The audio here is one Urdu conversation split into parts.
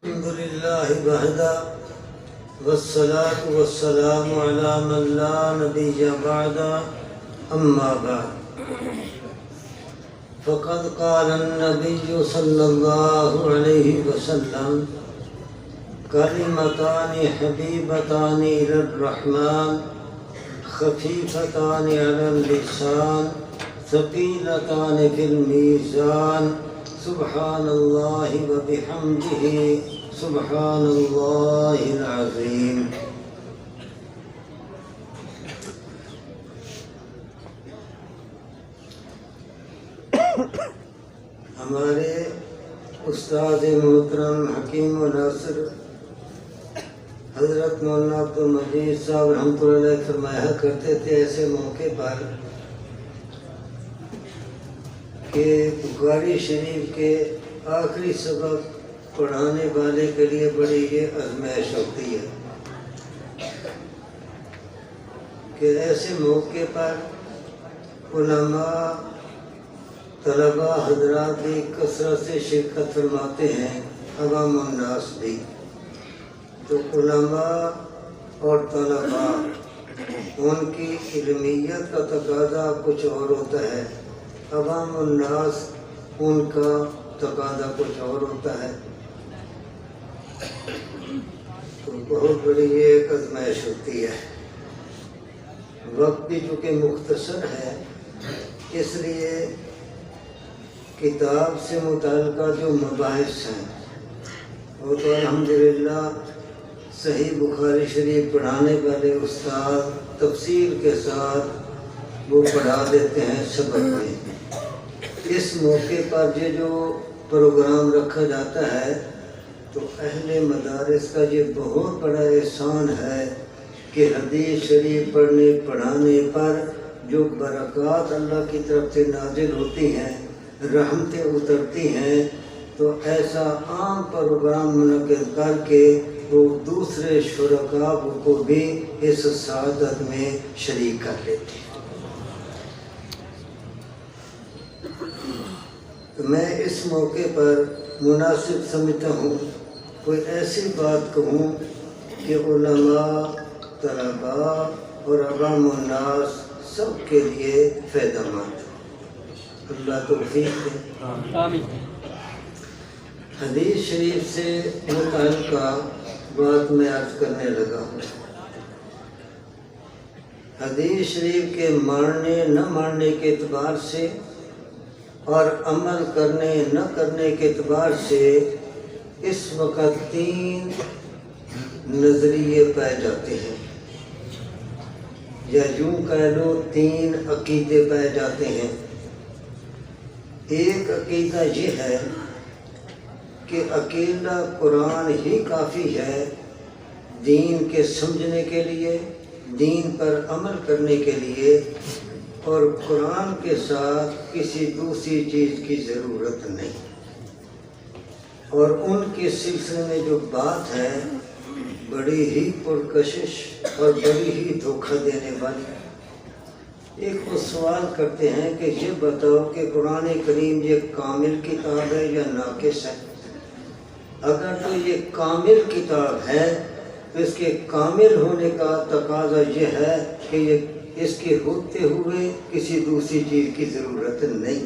الحمد لله وحده والصلاة والسلام على من لا نبي بعد أما بعد فقد قال النبي صلى الله عليه وسلم كلمتان حبيبتان إلى الرحمن خفيفتان على اللسان ثقيلتان في الميزان سبحان الله وبحمده سبحان الله العظيم. ہمارے استاد محترم حکیم و ناصر حضرت مولانا عبدالمجید صاحب رحمۃ اللہ علیہ فرمایا کرتے تھے ایسے موقع پر کہ بخاری شریف کے آخری سبق پڑھانے والے کے لیے بڑی یہ آزمائش ہوتی ہے کہ ایسے موقع پر علماء طلباء حضرات بھی کثرت سے شرکت فرماتے ہیں، عوام الناس بھی. تو علماء اور طلباء ان کی علمیت کا تقاضا کچھ اور ہوتا ہے، عوام الناس ان کا تقاضا کچھ اور ہوتا ہے. تو بہت بڑی یہ ایک آزمائش ہوتی ہے. وقت بھی چونکہ مختصر ہے اس لیے کتاب سے متعلقہ جو مباحث ہیں وہ تو الحمدللہ صحیح بخاری شریف پڑھانے والے استاد تفصیل کے ساتھ وہ پڑھا دیتے ہیں سبق میں. اس موقع پر یہ جو پروگرام رکھا جاتا ہے تو اہل مدارس کا یہ بہت بڑا احسان ہے کہ حدیث شریف پڑھنے پڑھانے پر جو برکات اللہ کی طرف سے نازل ہوتی ہیں، رحمتیں اترتی ہیں، تو ایسا عام پروگرام منعقد کر کے وہ دوسرے شرکاء کو بھی اس سعادت میں شریک کر لیتے ہیں. تو میں اس موقع پر مناسب سمجھتا ہوں کوئی ایسی بات کہوں کہ علماء، طلباء اور عوام الناس سب کے لیے فائدہ مند. اللہ توفیق دے. آمین. حدیث شریف سے متعلقہ بات میں عرض کرنے لگا ہوں. حدیث شریف کے ماننے نہ ماننے کے اعتبار سے اور عمل کرنے نہ کرنے کے اعتبار سے اس وقت 3 نظریے پائے جاتے ہیں، یا یوں کہہ لو 3 عقیدے پائے جاتے ہیں. ایک عقیدہ یہ ہے کہ اکیلا قرآن ہی کافی ہے دین کے سمجھنے کے لیے، دین پر عمل کرنے کے لیے، اور قرآن کے ساتھ کسی دوسری چیز کی ضرورت نہیں. اور ان کے سلسلے میں جو بات ہے بڑی ہی پرکشش اور بڑی ہی دھوکہ دینے والی. ایک وہ سوال کرتے ہیں کہ یہ بتاؤ کہ قرآن کریم یہ کامل کتاب ہے یا ناقص ہے؟ اگر تو یہ کامل کتاب ہے تو اس کے کامل ہونے کا تقاضا یہ ہے کہ یہ اس کے ہوتے ہوئے کسی دوسری چیز کی ضرورت نہیں.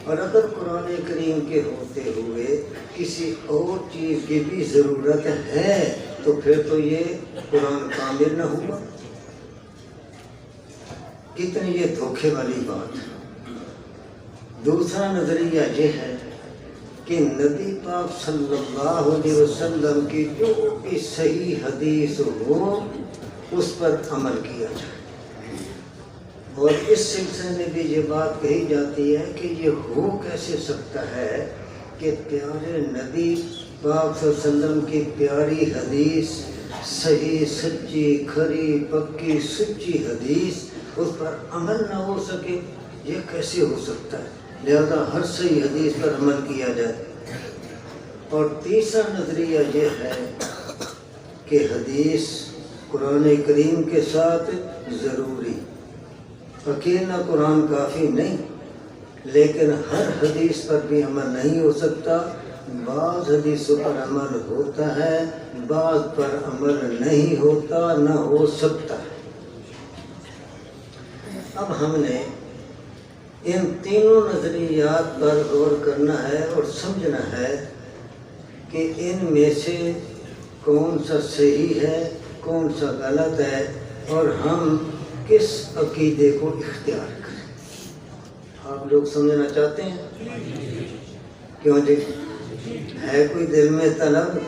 اور اگر قرآن کریم کے ہوتے ہوئے کسی اور چیز کی بھی ضرورت ہے تو پھر تو یہ قرآن کامل نہ ہوا. کتنی یہ دھوکے والی بات ہے. دوسرا نظریہ یہ ہے کہ نبی پاک صلی اللہ علیہ وسلم کی جو بھی صحیح حدیث ہو اس پر عمل کیا جائے. اور اس سلسلے میں بھی یہ بات کہی جاتی ہے کہ یہ ہو کیسے سکتا ہے کہ پیارے نبی پاک صلی اللہ علیہ وسلم کی پیاری حدیث، صحیح سچی کھری پکی سچی حدیث، اس پر عمل نہ ہو سکے؟ یہ کیسے ہو سکتا ہے؟ لہذا ہر صحیح حدیث پر عمل کیا جائے. اور تیسرا نظریہ یہ ہے کہ حدیث قرآن کریم کے ساتھ ضروری، اکیلا قرآن کافی نہیں، لیکن ہر حدیث پر بھی عمل نہیں ہو سکتا. بعض حدیثوں پر عمل ہوتا ہے، بعض پر عمل نہیں ہوتا، نہ ہو سکتا ہے۔ اب ہم نے ان تینوں نظریات پر غور کرنا ہے اور سمجھنا ہے کہ ان میں سے کون سا صحیح ہے، کون سا غلط ہے، اور ہم کس عقیدے کو اختیار کریں۔ آپ لوگ سمجھنا چاہتے ہیں؟ کیوں جی؟ ہے کوئی دل میں طلب؟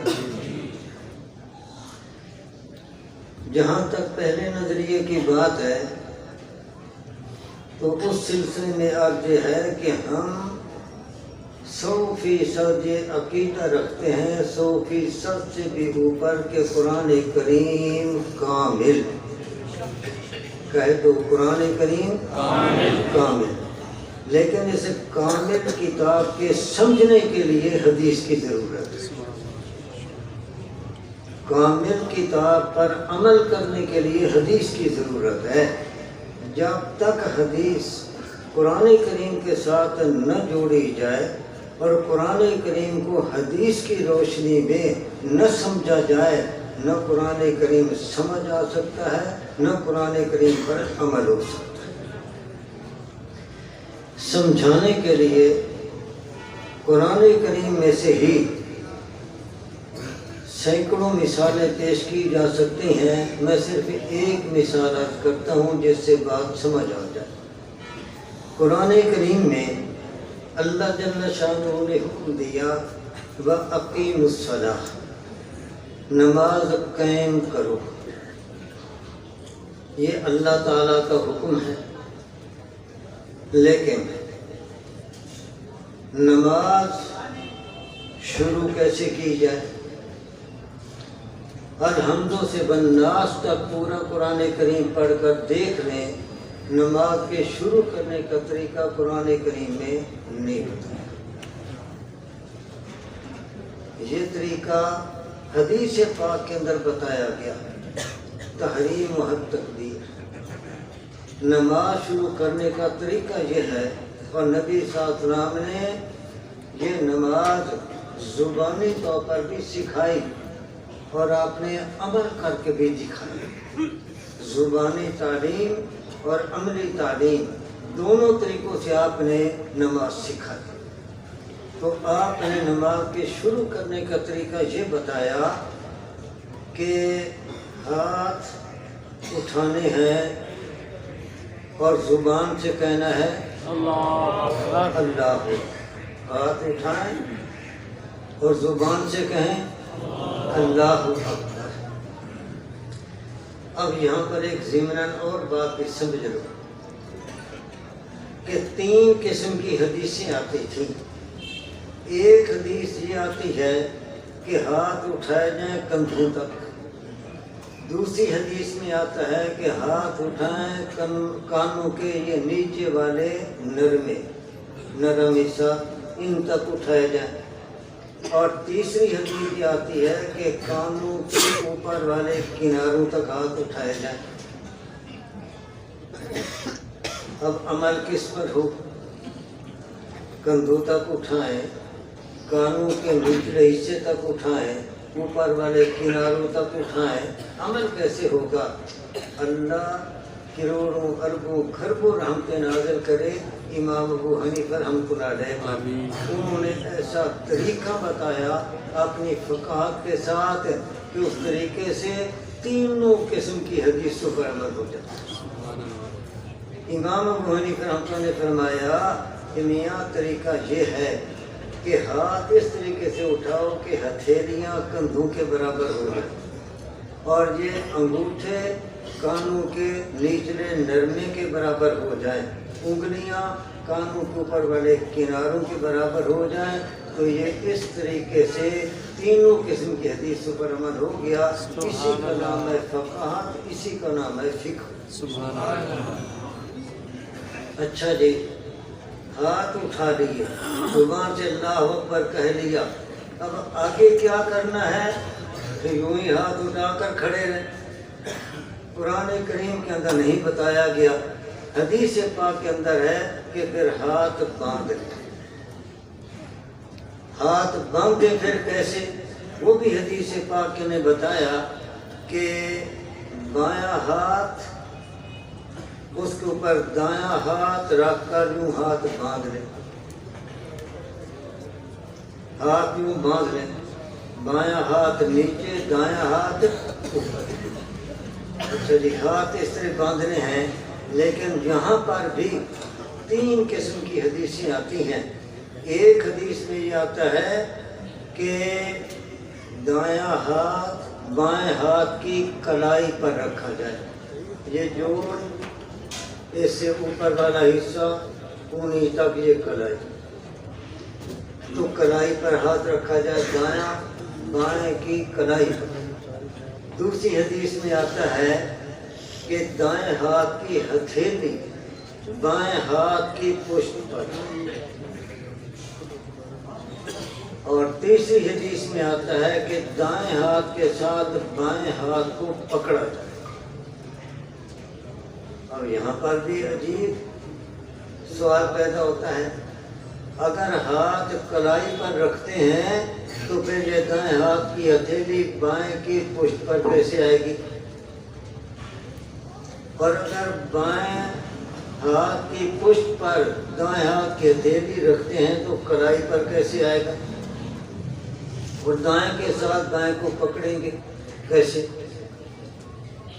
جہاں تک پہلے نظریے کی بات ہے تو اس سلسلے میں عرض یہ ہے کہ ہم 100% یہ عقیدہ رکھتے ہیں، 100% سے بھی اوپر کہ قرآن کریم کامل، کہہ دو قرآن کریم کامل، لیکن اسے کامل کتاب کے سمجھنے کے لیے حدیث کی ضرورت ہے۔ کامل کتاب پر عمل کرنے کے لیے حدیث کی ضرورت ہے۔ جب تک حدیث قرآن کریم کے ساتھ نہ جوڑی جائے اور قرآن کریم کو حدیث کی روشنی میں نہ سمجھا جائے، نہ قرآن کریم سمجھ آ سکتا ہے، نہ قرآن کریم پر عمل ہو سکتا ہے۔ سمجھانے کے لیے قرآن کریم میں سے ہی سینکڑوں مثالیں پیش کی جا سکتی ہیں۔ میں صرف ایک مثال عرض کرتا ہوں جس سے بات سمجھ آ جائے۔ قرآن کریم میں اللہ جل شانہ نے حکم دیا وَأَقِیمُوا الصَّلَاةَ، نماز قائم کرو۔ یہ اللہ تعالیٰ کا حکم ہے، لیکن نماز شروع کیسے کی جائے؟ الحمد سے بالناس تک پورا قرآن کریم پڑھ کر دیکھ لیں، نماز کے شروع کرنے کا طریقہ قرآن کریم میں نہیں بتایا۔ یہ طریقہ حدیث پاک کے اندر بتایا گیا، تحریم و حد تکبیر۔ نماز شروع کرنے کا طریقہ یہ ہے، اور نبی صلی اللہ علیہ وسلم نے یہ نماز زبانی طور پر بھی سکھائی اور آپ نے عمل کر کے بھی دکھائی۔ زبانی تعلیم اور عملی تعلیم دونوں طریقوں سے آپ نے نماز سکھائی۔ تو آپ نے نماز کے شروع کرنے کا طریقہ یہ بتایا کہ ہاتھ اٹھانے ہیں اور زبان سے کہنا ہے اللہ اللہ، ہاتھ اٹھائیں اور زبان سے کہیں اللہ اکبر۔ اب یہاں پر ایک ضمناً اور بات بھی سمجھ لو کہ 3 قسم کی حدیثیں آتی تھیں۔ ایک حدیث یہ آتی ہے کہ ہاتھ اٹھائے جائیں کندھوں تک، دوسری حدیث میں آتا ہے کہ ہاتھ اٹھائیں کانوں کے یہ نیچے والے نرم حصہ ان تک اٹھائے جائیں، اور تیسری حدیث یہ آتی ہے کہ کانوں کے اوپر والے کناروں تک ہاتھ اٹھائے جائیں۔ اب عمل کس پر ہو؟ کندھوں تک اٹھائیں، کانوں کے نچلے حصے تک اٹھائیں، اوپر والے کناروں تک اٹھائیں، عمل کیسے ہوگا؟ اللہ کروڑوں اربوں خربوں رحمتیں نازل کرے امام ابو حنیفہ رحمۃ اللہ علیہ، انہوں نے ایسا طریقہ بتایا اپنی فقاہت کے ساتھ کہ اس طریقے سے تینوں قسم کی حدیثوں پر عمل ہو جاتا ہے۔ امام ابو حنیفہ رحمۃ اللہ نے فرمایا کہ میاں طریقہ یہ ہے کہ ہاتھ اس طریقے سے اٹھاؤ کہ ہتھیلیاں کندھوں کے برابر ہو جائیں، اور یہ انگوٹھے کانوں کے نچلے نرمے کے برابر ہو جائیں، انگلیاں کانوں کے اوپر والے کناروں کے برابر ہو جائیں۔ تو یہ اس طریقے سے تینوں قسم کی حدیثوں پر عمل ہو گیا۔ اسی کا نام ہے فقاہت، اسی کا نام ہے فقہ۔ سبحان اللہ۔ اچھا جی، ہاتھ اٹھا لیے، زبان سے اللہ اکبر کہہ لیا، اب آگے کیا کرنا ہے؟ کہ یوں ہی ہاتھ اٹھا کر کھڑے رہیں۔ قرآن کریم کے اندر نہیں بتایا گیا، حدیث پاک کے اندر ہے کہ پھر ہاتھ باندھ لیں۔ ہاتھ باندھے پھر کیسے، وہ بھی حدیث پاک نے بتایا کہ بایاں ہاتھ اس کے اوپر دایاں ہاتھ رکھ کر یوں ہاتھ باندھ لے، ہاتھ یوں باندھ لے، بایاں ہاتھ نیچے دایاں ہاتھ اوپر۔ اچھا جی، ہاتھ اس طرح باندھنے ہیں، لیکن یہاں پر بھی 3 قسم کی حدیثیں آتی ہیں۔ ایک حدیث میں یہ آتا ہے کہ دایاں ہاتھ بائیں ہاتھ کی کلائی پر رکھا جائے، یہ جوڑ اس سے اوپر والا حصہ کونی تک یہ کلائی، تو کلائی پر ہاتھ رکھا جائے، دایاں بائیں کی کلائی پر۔ دوسری حدیث میں آتا ہے کہ دائیں ہاتھ کی ہتھیلی بائیں ہاتھ کی پشت پر، اور تیسری حدیث میں آتا ہے کہ دائیں ہاتھ کے ساتھ بائیں ہاتھ کو پکڑا جائے۔ اور یہاں پر بھی عجیب سوال پیدا ہوتا ہے، اگر ہاتھ کلائی پر رکھتے ہیں تو پھر یہ دائیں ہاتھ کی ہتھیلی بائیں کی پشت پر کیسے آئے گی؟ اور اگر بائیں ہاتھ کی پشت پر دائیں ہاتھ کی ہتھیلی رکھتے ہیں تو کلائی پر کیسے آئے گا؟ اور دائیں کے ساتھ بائیں کو پکڑیں گے کیسے؟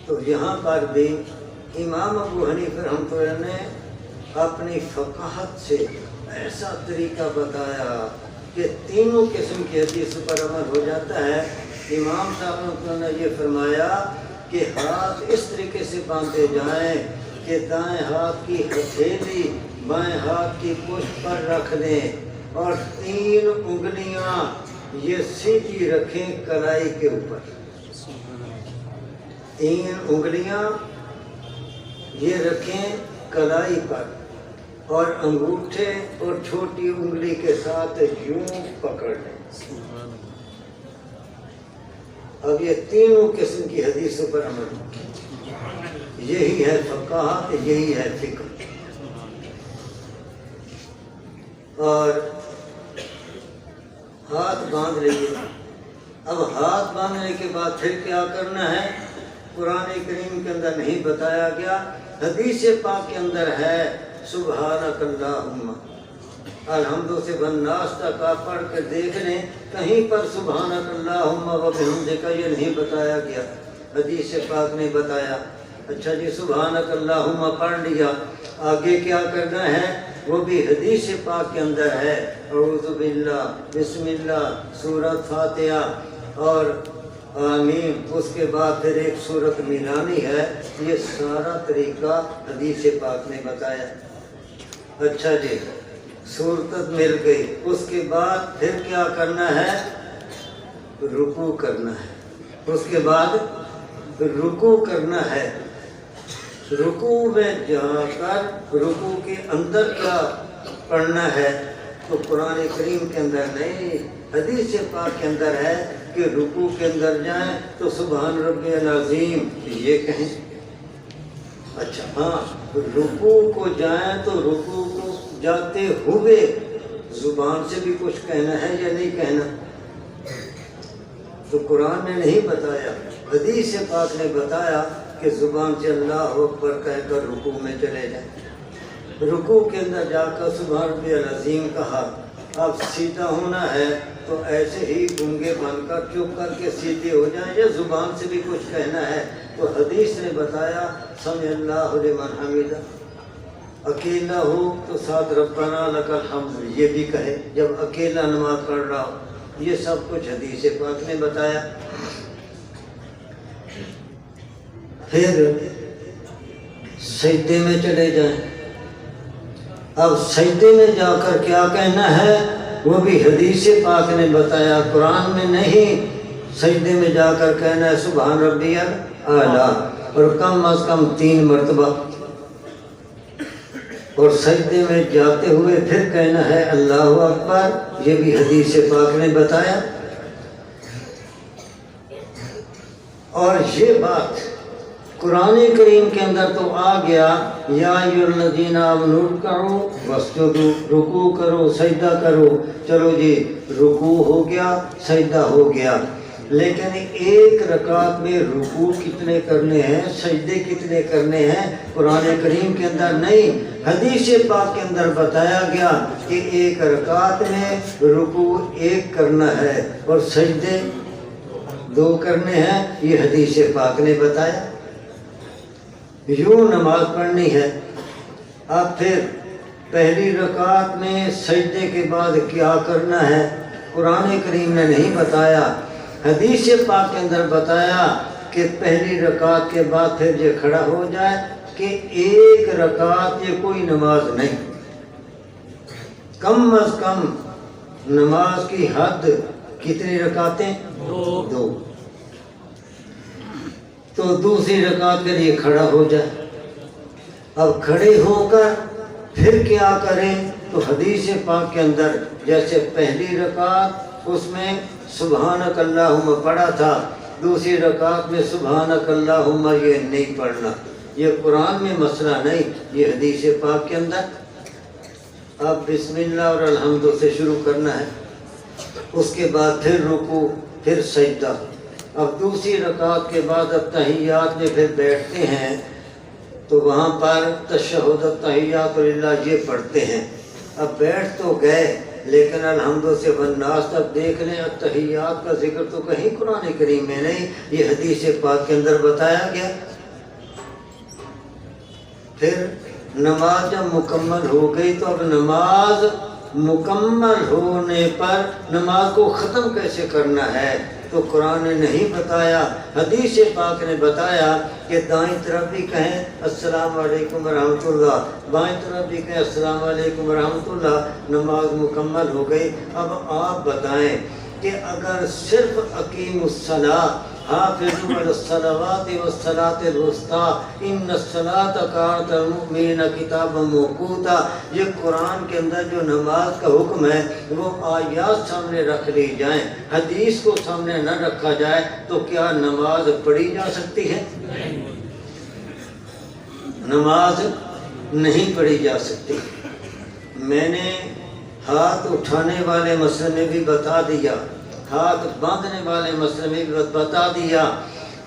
تو یہاں پر بھی امام ابو حنیفہ رحمۃ اللہ نے اپنی فقاہت سے ایسا طریقہ بتایا کہ تینوں قسم کی حدیث پر عمل ہو جاتا ہے۔ امام صاحب رحمۃ اللہ نے یہ فرمایا کہ ہاتھ اس طریقے سے باندھے جائیں کہ دائیں ہاتھ کی ہتھیلی بائیں ہاتھ کی پشت پر رکھ دیں اور 3 انگلیاں یہ سیدھی رکھیں کلائی کے اوپر، 3 انگلیاں یہ رکھیں کلائی پر، اور انگوٹھے اور چھوٹی انگلی کے ساتھ یوں پکڑ لیں۔ اب یہ تینوں قسم کی حدیثوں پر عمل ہو، یہی ہے فقاہت، یہی ہے فقہ۔ اور ہاتھ باندھ لیجیے۔ اب ہاتھ باندھنے کے بعد پھر کیا کرنا ہے، قرآن کریم کے اندر نہیں بتایا گیا، حدیث پاک کے اندر ہے سبحانک اللہم، الحمد سے والناس تک آپ پڑھ کے دیکھ لیں، کہیں پر سبحانک اللہم و بحمدک یہ نہیں بتایا گیا، حدیث پاک نے بتایا۔ اچھا جی، سبحانک اللہم پڑھ لیا، آگے کیا کرنا ہے وہ بھی حدیث پاک کے اندر ہے، اعوذ باللہ، بسم اللہ، سورۃ فاتحہ اور آمین، اس کے بعد پھر ایک سورت ملانی ہے، یہ سارا طریقہ حدیث پاک نے بتایا۔ اچھا جی، سورت مل گئی، اس کے بعد پھر کیا کرنا ہے، رکوع کرنا ہے، اس کے بعد رکوع کرنا ہے۔ رکوع میں جا کر رکوع کے اندر کیا پڑھنا ہے، تو قرآن کریم کے اندر نہیں، حدیث پاک کے اندر ہے کہ رکوع کے اندر جائیں تو سبحان ربی العظیم یہ کہیں۔ اچھا ہاں، رکوع کو جائیں تو رکوع کو جاتے ہوئے زبان سے بھی کچھ کہنا ہے یا نہیں کہنا، تو قرآن نے نہیں بتایا، حدیث پاک نے بتایا کہ زبان سے اللہ اکبر کہہ کر رکوع میں چلے جائیں۔ رکوع کے اندر جا کر سبحان ربی العظیم کہا، اب سیدھا ہونا ہے تو ایسے ہی گونگے بن کر چپ کر کے سیدھے ہو جائیں، یا زبان سے بھی کچھ کہنا ہے، تو حدیث نے بتایا سمع اللہ لمن حمیدہ، اکیلا ہو تو ساتھ ربنا لک الحمد یہ بھی کہے جب اکیلا نماز پڑھ رہا ہو، یہ سب کچھ حدیث پاک نے بتایا۔ پھر سجدے میں چلے جائیں، اب سجدے میں جا کر کیا کہنا ہے وہ بھی حدیث پاک نے بتایا، قرآن میں نہیں۔ سجدے میں جا کر کہنا ہے سبحان ربی الاعلیٰ، اور کم از کم 3 مرتبہ، اور سجدے میں جاتے ہوئے پھر کہنا ہے اللہ اکبر، یہ بھی حدیث پاک نے بتایا۔ اور یہ بات قرآن کریم کے اندر تو آ گیا یا ایھاالذین آمنوا ارکعوا واسجدوا، رکوع کرو سجدہ کرو، چلو جی رکوع ہو گیا سجدہ ہو گیا، لیکن ایک رکعت میں رکوع کتنے کرنے ہیں، سجدے کتنے کرنے ہیں قرآن کریم کے اندر نہیں، حدیث پاک کے اندر بتایا گیا کہ ایک رکعت میں رکوع ایک کرنا ہے اور سجدے 2 کرنے ہیں، یہ حدیث پاک نے بتایا۔ یوں نماز پڑھنی ہے۔ اب پھر پہلی رکعت میں سجدے کے بعد کیا کرنا ہے قرآن کریم نے نہیں بتایا، حدیث پاک کے اندر بتایا کہ پہلی رکعت کے بعد پھر یہ کھڑا ہو جائے کہ ایک رکعت یہ کوئی نماز نہیں، کم از کم نماز کی حد کتنی رکعتیں؟ 2۔ تو دوسری رکعت کے لیے کھڑا ہو جائے۔ اب کھڑے ہو کر پھر کیا کریں؟ تو حدیث پاک کے اندر جیسے پہلی رکعت اس میں سبحانک اللہم پڑھا تھا، دوسری رکعت میں سبحانک اللہم یہ نہیں پڑھنا، یہ قرآن میں مسئلہ نہیں، یہ حدیث پاک کے اندر۔ اب بسم اللہ اور الحمد سے شروع کرنا ہے، اس کے بعد پھر رکوع پھر سجدہ۔ اب دوسری رکعت کے بعد اب تحیات میں پھر بیٹھتے ہیں تو وہاں پر تشہد التحیات للہ یہ پڑھتے ہیں۔ اب بیٹھ تو گئے لیکن الحمد سے والناس تک دیکھ لیں، التحیات کا ذکر تو کہیں قرآن کریم میں نہیں، یہ حدیث پاک کے اندر بتایا گیا۔ پھر نماز جب مکمل ہو گئی تو اب نماز مکمل ہونے پر نماز کو ختم کیسے کرنا ہے تو قرآن نے نہیں بتایا، حدیث پاک نے بتایا کہ دائیں طرف بھی کہیں السلام علیکم ورحمۃ اللہ، بائیں طرف بھی کہیں السلام علیکم ورحمۃ اللہ، نماز مکمل ہو گئی۔ اب آپ بتائیں کہ اگر صرف اقیم الصلاۃ حافظوا علی الصلوات والصلاۃ الوسطی ان الصلاۃ کانت علی المؤمنین کتابا موقوتا، یہ قرآن کے اندر جو نماز کا حکم ہے وہ آیات سامنے رکھ لی جائیں، حدیث کو سامنے نہ رکھا جائے تو کیا نماز پڑھی جا سکتی ہے؟ نماز نہیں پڑھی جا سکتی۔ میں نے ہاتھ اٹھانے والے مسئلے میں بھی بتا دیا، ہاتھ باندھنے والے مسئلے میں بھی بتا دیا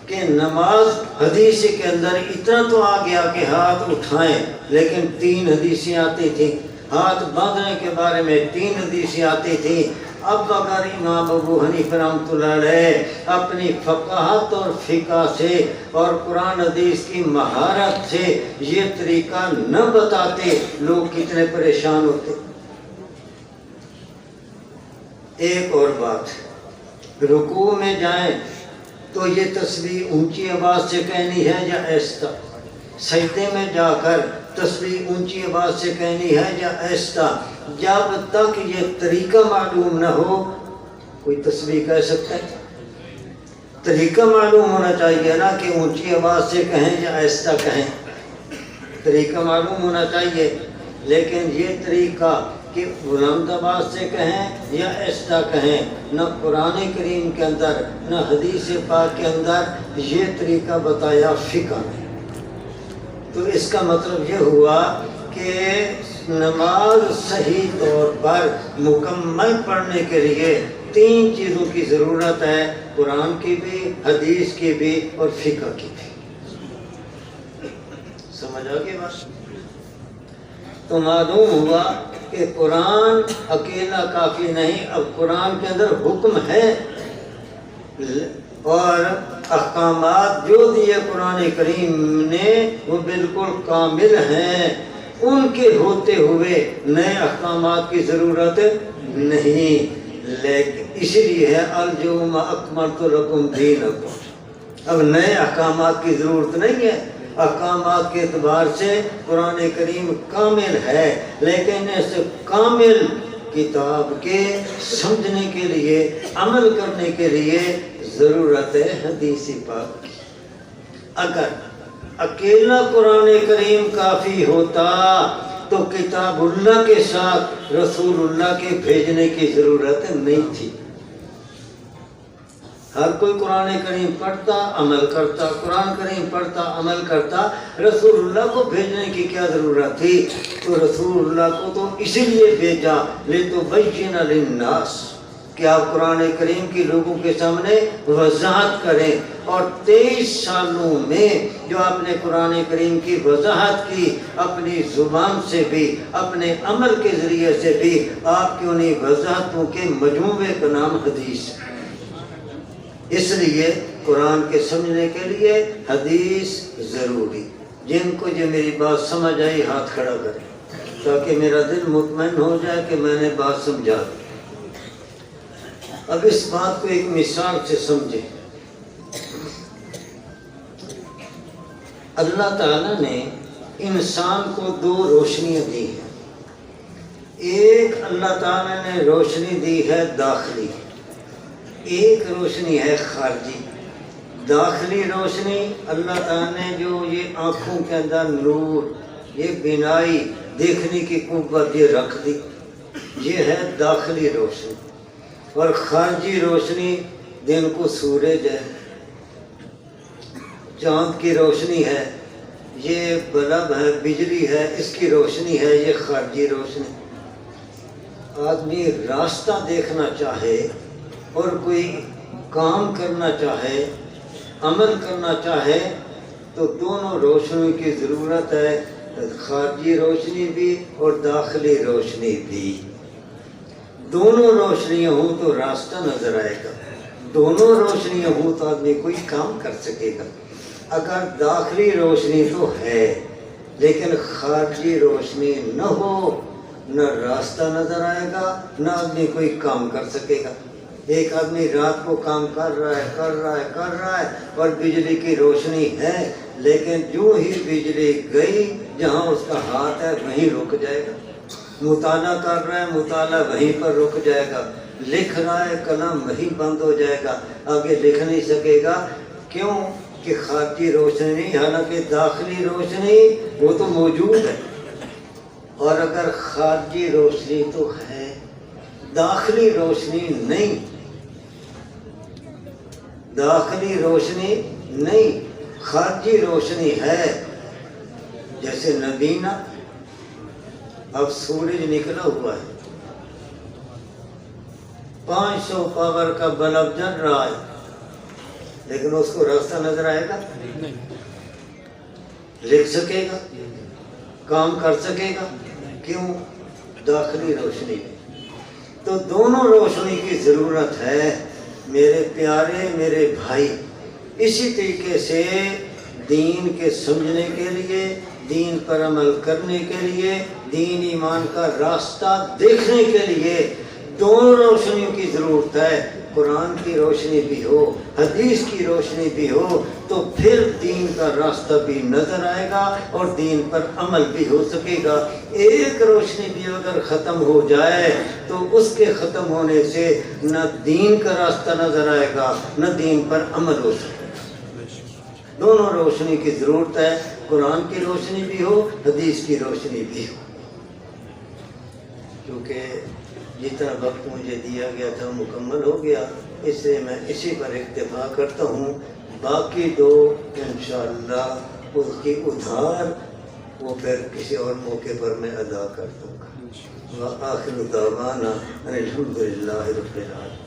کہ نماز حدیث کے اندر اتنا تو آ گیا کہ ہاتھ اٹھائیں، لیکن 3 حدیثیں آتی تھیں، ہاتھ باندھنے کے بارے میں 3 حدیثیں آتی تھیں۔ اب اگر امام ابو حنیفہ رحمۃ اللہ علیہ اپنی فقاہت اور فقہ سے اور قرآن حدیث کی مہارت سے یہ طریقہ نہ بتاتے، لوگ کتنے پریشان ہوتے۔ ایک اور بات، رکوع میں جائیں تو یہ تسبیح اونچی آواز سے کہنی ہے یا آہستہ؟ سجدے میں جا کر تسبیح اونچی آواز سے کہنی ہے یا آہستہ؟ جب تک یہ طریقہ معلوم نہ ہو کوئی تسبیح کہہ سکتا ہے؟ طریقہ معلوم ہونا چاہیے نا کہ اونچی آواز سے کہیں یا آہستہ کہیں، طریقہ معلوم ہونا چاہیے۔ لیکن یہ طریقہ کہ بلند آواز سے کہیں یا آہستہ کہیں، نہ قرآن کریم کے اندر نہ حدیث پاک کے اندر یہ طریقہ بتایا فقہ نے۔ تو اس کا مطلب یہ ہوا کہ نماز صحیح طور پر مکمل پڑھنے کے لیے 3 چیزوں کی ضرورت ہے، قرآن کی بھی، حدیث کی بھی اور فقہ کی بھی۔ سمجھ آ گئی بات؟ تو معلوم ہوا کہ قرآن اکیلا کافی نہیں، اب قرآن کے اندر حکم ہے اور احکامات جو دیے قرآن کریم نے وہ بالکل کامل ہیں، ان کے ہوتے ہوئے نئے احکامات کی ضرورت نہیں، لیکن اسی لیے ہے اليوم اکملت لکم دینکم، اب نئے احکامات کی ضرورت نہیں ہے۔ احکامات کے اعتبار سے قرآن کریم کامل ہے، لیکن اس کامل کتاب کے سمجھنے کے لیے، عمل کرنے کے لیے ضرورت ہے حدیث پاک کی۔ اگر اکیلا قرآن کریم کافی ہوتا تو کتاب اللہ کے ساتھ رسول اللہ کے بھیجنے کی ضرورت نہیں تھی۔ ہر کوئی قرآن کریم پڑھتا عمل کرتا، قرآن کریم پڑھتا عمل کرتا، رسول اللہ کو بھیجنے کی کیا ضرورت تھی؟ تو رسول اللہ کو تو اسی لیے بھیجا لِتُبَيِّنَ لِلنَّاسِ کہ آپ قرآن کریم کی لوگوں کے سامنے وضاحت کریں، اور 23 سالوں میں جو آپ نے قرآن کریم کی وضاحت کی، اپنی زبان سے بھی اپنے عمل کے ذریعے سے بھی، آپ کی انہیں وضاحتوں کے مجموعے کا نام حدیث ہے۔ اس لیے قرآن کے سمجھنے کے لیے حدیث ضروری۔ جن کو جو میری بات سمجھ آئی ہاتھ کھڑا کریں تاکہ میرا دل مطمئن ہو جائے کہ میں نے بات سمجھا دی۔ اب اس بات کو ایک مثال سے سمجھیں۔ اللہ تعالیٰ نے انسان کو 2 روشنیاں دی ہیں۔ ایک اللہ تعالیٰ نے روشنی دی ہے داخلی، ایک روشنی ہے خارجی۔ داخلی روشنی اللہ تعالیٰ نے جو یہ آنکھوں کے اندر نور، یہ بینائی، دیکھنے کی قوت یہ رکھ دی، یہ ہے داخلی روشنی۔ اور خارجی روشنی دن کو سورج ہے، چاند کی روشنی ہے، یہ بلب ہے، بجلی ہے، اس کی روشنی ہے، یہ خارجی روشنی۔ آدمی راستہ دیکھنا چاہے اور کوئی کام کرنا چاہے، عمل کرنا چاہے، تو دونوں روشنی کی ضرورت ہے، خارجی روشنی بھی اور داخلی روشنی بھی۔ دونوں روشنیاں ہوں تو راستہ نظر آئے گا، دونوں روشنیاں ہوں تو آدمی کوئی کام کر سکے گا۔ اگر داخلی روشنی تو ہے لیکن خارجی روشنی نہ ہو، نہ راستہ نظر آئے گا، نہ آدمی کوئی کام کر سکے گا۔ ایک آدمی رات کو کام کر رہا ہے اور بجلی کی روشنی ہے، لیکن جو ہی بجلی گئی جہاں اس کا ہاتھ ہے وہیں رک جائے گا۔ مطالعہ کر رہا ہے، مطالعہ وہیں پر رک جائے گا۔ لکھ رہا ہے، قلم وہیں بند ہو جائے گا، آگے لکھ نہیں سکے گا۔ کیوں کہ خارجی روشنی نہیں، حالانکہ داخلی روشنی وہ تو موجود ہے۔ اور اگر خارجی روشنی تو ہے، داخلی روشنی نہیں، داخلی روشنی نہیں، خارجی روشنی ہے۔ جیسے نبینا، اب سورج نکلا ہوا ہے، 500 پاور کا بلب جل رہا ہے، لیکن اس کو راستہ نظر آئے گا؟ لکھ سکے گا، کام کر سکے گا؟ کیوں؟ داخلی روشنی۔ تو دونوں روشنی کی ضرورت ہے میرے پیارے، میرے بھائی۔ اسی طریقے سے دین کے سمجھنے کے لیے، دین پر عمل کرنے کے لیے، دین ایمان کا راستہ دیکھنے کے لیے دونوں روشنیوں کی ضرورت ہے۔ قرآن کی روشنی بھی ہو، حدیث کی روشنی بھی ہو، تو پھر دین کا راستہ بھی نظر آئے گا اور دین پر عمل بھی ہو سکے گا۔ ایک روشنی بھی اگر ختم ہو جائے تو اس کے ختم ہونے سے نہ دین کا راستہ نظر آئے گا، نہ دین پر عمل ہو سکے گا۔ دونوں روشنی کی ضرورت ہے، قرآن کی روشنی بھی ہو، حدیث کی روشنی بھی ہو۔ کیونکہ جتنا وقت مجھے دیا گیا تھا مکمل ہو گیا، اس لیے میں اسی پر اکتفا کرتا ہوں۔ باقی 2 انشاءاللہ اس کی ادھار وہ پھر کسی اور موقع پر میں ادا کر دوں گا۔ وآخر دعوانا ان الحمدللہ رب العالمین۔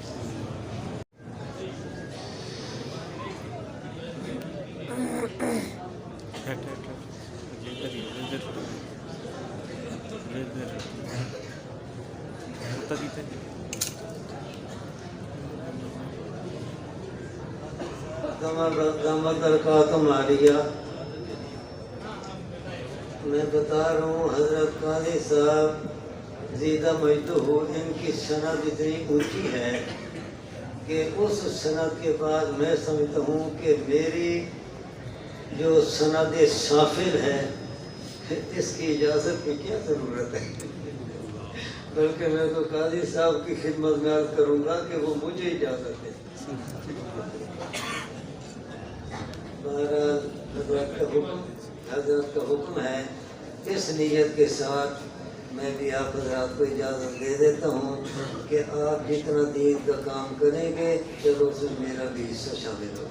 میں بتا رہا ہوں حضرت قاضی صاحب زیدہ مجدہ ان کی سند اتنی اونچی ہے کہ اس سند کے بعد میں سمجھتا ہوں کہ میری جو سند سافل ہے اس کی اجازت کی کیا ضرورت ہے، بلکہ میں تو قاضی صاحب کی خدمت میں عرض کروں گا کہ وہ مجھے اجازت ہے۔ بہرحال حضرت کا حکم ہے، اس نیت کے ساتھ میں بھی آپ حضرات کو اجازت دے دیتا ہوں کہ آپ جتنا دین کا کام کریں گے چلو اس میں میرا بھی حصہ شامل ہو.